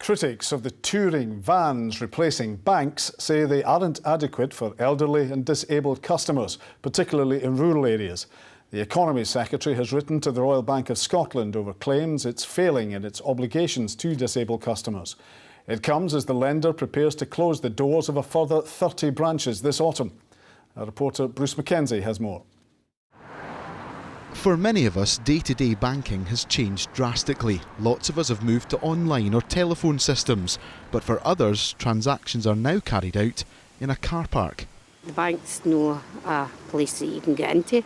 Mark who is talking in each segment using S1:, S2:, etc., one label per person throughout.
S1: Critics of the touring vans replacing banks say they aren't adequate for elderly and disabled customers, particularly in rural areas. The Economy Secretary has written to the Royal Bank of Scotland over claims it's failing in its obligations to disabled customers. It comes as the lender prepares to close the doors of a further 30 branches this autumn. Our reporter Bruce Mackenzie has more.
S2: For many of us, day-to-day banking has changed drastically. Lots of us have moved to online or telephone systems, but for others, transactions are now carried out in a car park.
S3: The bank's not a place that you can get into,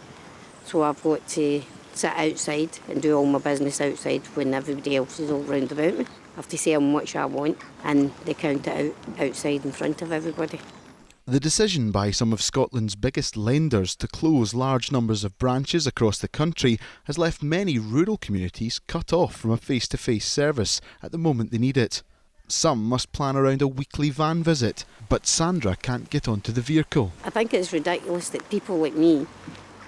S3: so I've got to sit outside and do all my business outside when everybody else is all round about me. I have to say how much I want and they count it out outside in front of everybody.
S2: The decision by some of Scotland's biggest lenders to close large numbers of branches across the country has left many rural communities cut off from a face-to-face service at the moment they need it. Some must plan around a weekly van visit, but Sandra can't get onto the vehicle.
S3: I think it's ridiculous that people like me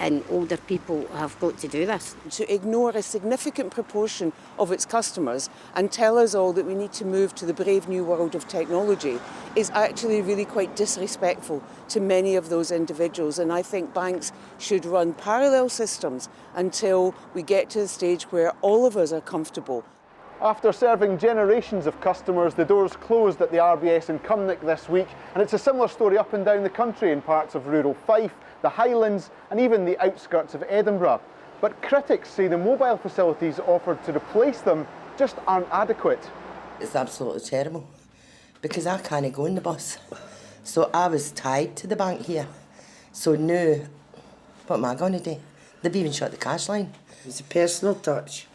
S3: and older people have got to do this.
S4: To ignore a significant proportion of its customers and tell us all that we need to move to the brave new world of technology is actually really quite disrespectful to many of those individuals. And I think banks should run parallel systems until we get to the stage where all of us are comfortable.
S5: After serving generations of customers, the doors closed at the RBS in Cumnock this week, and it's a similar story up and down the country in parts of rural Fife, the Highlands and even the outskirts of Edinburgh. But critics say the mobile facilities offered to replace them just aren't adequate.
S6: It's absolutely terrible because I can't go in the bus. So I was tied to the bank here. So now, what am I going to do? They've even shut the cash line.
S7: It's a personal touch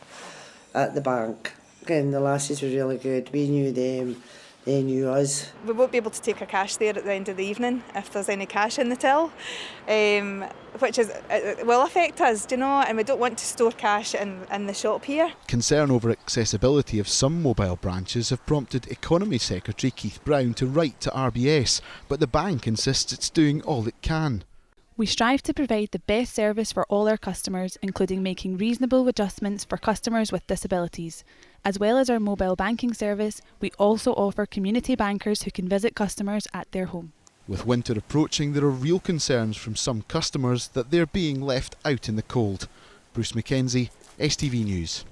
S7: at the bank. And the lasses were really good. We knew them, they knew us.
S8: We won't be able to take our cash there at the end of the evening if there's any cash in the till, which will affect us, do you know, and we don't want to store cash in the shop here.
S2: Concern over accessibility of some mobile branches have prompted Economy Secretary Keith Brown to write to RBS, but the bank insists it's doing all it can.
S9: We strive to provide the best service for all our customers, including making reasonable adjustments for customers with disabilities. As well as our mobile banking service, we also offer community bankers who can visit customers at their home.
S2: With winter approaching, there are real concerns from some customers that they're being left out in the cold. Bruce Mackenzie, STV News.